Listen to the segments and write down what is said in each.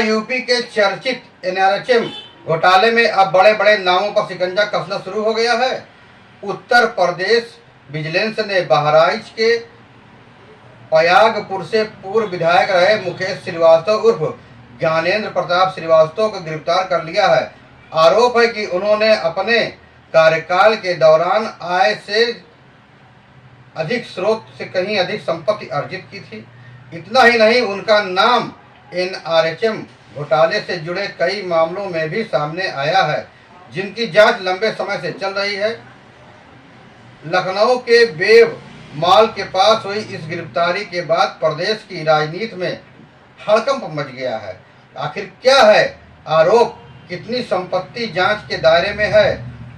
UP के चर्चित NRHM घोटाले में अब बड़े बड़े नामों पर शिकंजा कसना शुरू हो गया है। उत्तर प्रदेश विजिलेंस ने बहराइच के पयागपुर से पूर्व विधायक रहे मुकेश श्रीवास्तव उर्फ ज्ञानेंद्र प्रताप श्रीवास्तव को गिरफ्तार कर लिया है। आरोप है कि उन्होंने अपने कार्यकाल के दौरान आय से अधिक स्रोत से कहीं अधिक संपत्ति अर्जित की थी। इतना ही नहीं, उनका नाम एनआरएचएम घोटाले से जुड़े कई मामलों में भी सामने आया है, जिनकी जांच लंबे समय से चल रही है। लखनऊ के बेब मॉल के पास हुई इस गिरफ्तारी के बाद प्रदेश की राजनीति में हड़कंप मच गया है। आखिर क्या है आरोप, कितनी संपत्ति जांच के दायरे में है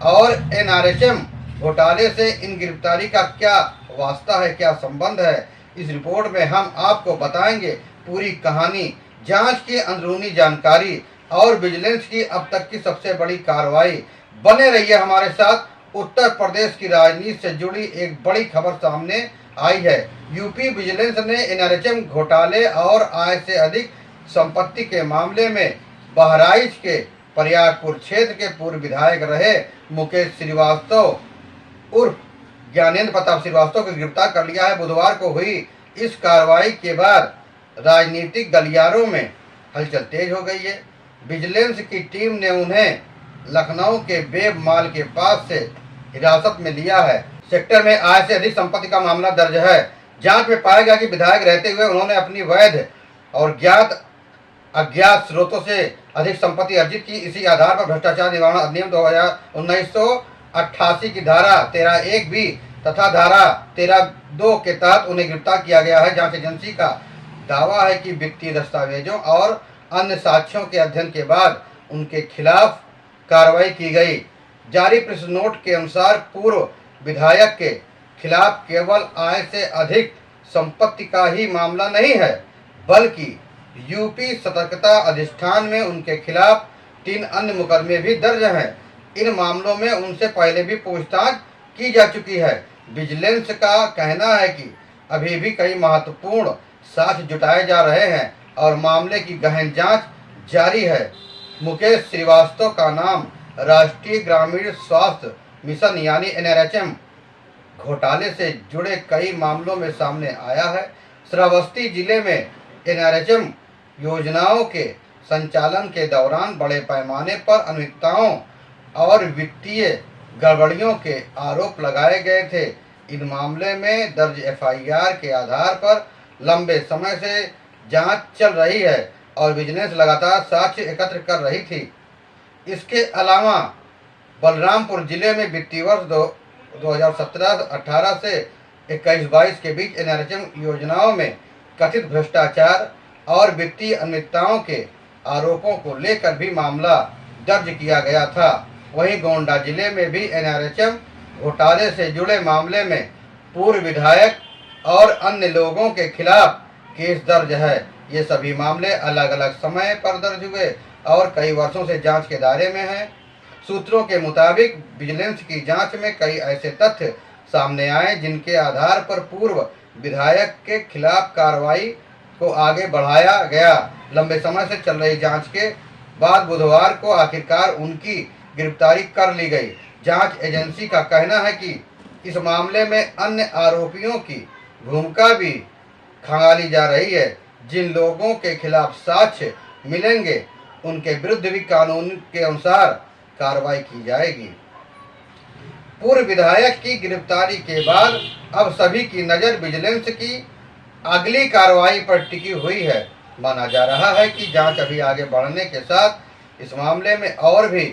और एनआरएचएम घोटाले से इन गिरफ्तारी का क्या वास्ता है, क्या संबंध है, इस रिपोर्ट में हम आपको बताएंगे पूरी कहानी, जांच की अंदरूनी जानकारी और विजिलेंस की अब तक की सबसे बड़ी कार्रवाई। बने रहिए हमारे साथ। उत्तर प्रदेश की राजनीति से जुड़ी एक बड़ी खबर सामने आई है। यूपी विजिलेंस ने एनआरएचएम घोटाले और आय से अधिक संपत्ति के मामले में बहराइच के प्रयागपुर क्षेत्र के पूर्व विधायक रहे मुकेश श्रीवास्तव उर्फ ज्ञानेंद्र प्रताप श्रीवास्तव को गिरफ्तार कर लिया है। बुधवार को हुई इस कार्रवाई के बाद राजनीतिक गलियारों में हलचल तेज हो गई है। विजिलेंस की टीम ने उन्हें लखनऊ के बेब मॉल के पास से हिरासत में लिया है। सेक्टर में आय से अधिक संपत्ति का मामला दर्ज है। जांच में पाया गया कि विधायक रहते हुए उन्होंने अपनी वैध और ज्ञात अज्ञात स्रोतों से अधिक संपत्ति अर्जित की। इसी आधार पर भ्रष्टाचार निवारण अधिनियम 1988 की धारा 13(1) भी तथा धारा 13(2) के तहत उन्हें गिरफ्तार किया गया है। जांच एजेंसी का दावा है कि वित्तीय दस्तावेजों और अन्य साक्ष्यों के अध्ययन के बाद उनके खिलाफ कार्रवाई की गई। जारी प्रेस नोट के अनुसार पूर्व विधायक के खिलाफ केवल आय से अधिक संपत्ति का ही मामला नहीं है, बल्कि यूपी सतर्कता अधिष्ठान में उनके खिलाफ 3 अन्य मुकदमे भी दर्ज हैं। इन मामलों में उनसे पहले भी पूछताछ की जा चुकी है। विजिलेंस का कहना है कि अभी भी कई महत्वपूर्ण साक्ष्य जुटाए जा रहे हैं और मामले की गहन जांच जारी है। मुकेश श्रीवास्तव का नाम राष्ट्रीय ग्रामीण स्वास्थ्य मिशन यानी एनआरएचएम घोटाले से जुड़े कई मामलों में सामने आया है। श्रावस्ती जिले में एनआरएचएम योजनाओं के संचालन के दौरान बड़े पैमाने पर अनियमितताओं और वित्तीय गड़बड़ियों के आरोप लगाए गए थे। इन मामले में दर्ज एफआईआर के आधार पर लंबे समय से जांच चल रही है और विजिलेंस लगातार साक्ष्य एकत्र कर रही थी। इसके अलावा बलरामपुर जिले में वित्तीय वर्ष 2017-18 से 21-22 के बीच एनआरएचएम योजनाओं में कथित भ्रष्टाचार और वित्तीय अनियमितताओं के आरोपों को लेकर भी मामला दर्ज किया गया था। वहीं गोंडा जिले में भी एनआरएचएम घोटाले से जुड़े मामले में पूर्व विधायक और अन्य लोगों के खिलाफ केस दर्ज है। ये सभी मामले अलग अलग समय पर दर्ज हुए और कई वर्षों से जांच के दायरे में हैं। सूत्रों के मुताबिक विजिलेंस की जांच में कई ऐसे तथ्य सामने आए जिनके आधार पर पूर्व विधायक के खिलाफ कार्रवाई को आगे बढ़ाया गया। लंबे समय से चल रही जांच के बाद बुधवार को आखिरकार उनकी गिरफ्तारी कर ली गई। जांच एजेंसी का कहना है कि इस मामले में अन्य आरोपियों की भूमिका भी खंगाली जा रही है। जिन लोगों के खिलाफ साक्ष्य मिलेंगे उनके विरुद्ध भी कानून के अनुसार कार्रवाई की जाएगी। पूर्व विधायक की गिरफ्तारी के बाद अब सभी की नज़र विजिलेंस की अगली कार्रवाई पर टिकी हुई है। माना जा रहा है कि जांच अभी आगे बढ़ने के साथ इस मामले में और भी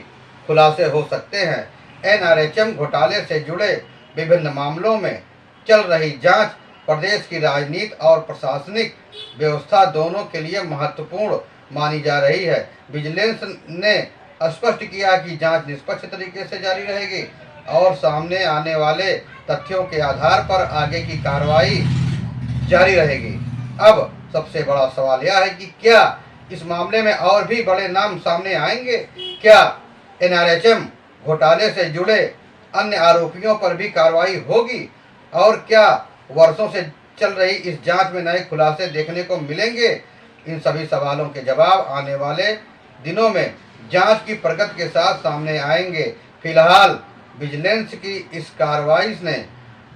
खुलासे हो सकते हैं। एनआरएचएम घोटाले से जुड़े विभिन्न मामलों में चल रही जांच प्रदेश की राजनीति और प्रशासनिक व्यवस्था दोनों के लिए महत्वपूर्ण मानी जा रही है। विजिलेंस ने स्पष्ट किया कि जांच निष्पक्ष तरीके से जारी रहेगी और सामने आने वाले तथ्यों के आधार पर आगे की कार्रवाई जारी रहेगी। अब सबसे बड़ा सवाल यह है कि क्या इस मामले में और भी बड़े नाम सामने आएंगे? क्या एनआरएचएम घोटाले से जुड़े अन्य आरोपियों पर भी कार्रवाई होगी? और क्या वर्षों से चल रही इस जांच में नए खुलासे देखने को मिलेंगे? इन सभी सवालों के जवाब आने वाले दिनों में जांच की प्रगति के साथ सामने आएंगे। फिलहाल विजिलेंस की इस कार्रवाई ने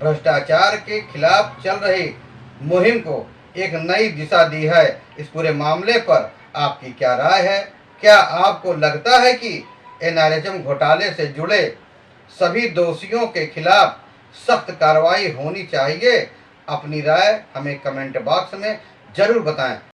भ्रष्टाचार के खिलाफ चल रही मुहिम को एक नई दिशा दी है। इस पूरे मामले पर आपकी क्या राय है? क्या आपको लगता है कि एनआरएचएम घोटाले से जुड़े सभी दोषियों के खिलाफ सख्त कार्रवाई होनी चाहिए? अपनी राय हमें कमेंट बॉक्स में जरूर बताएं।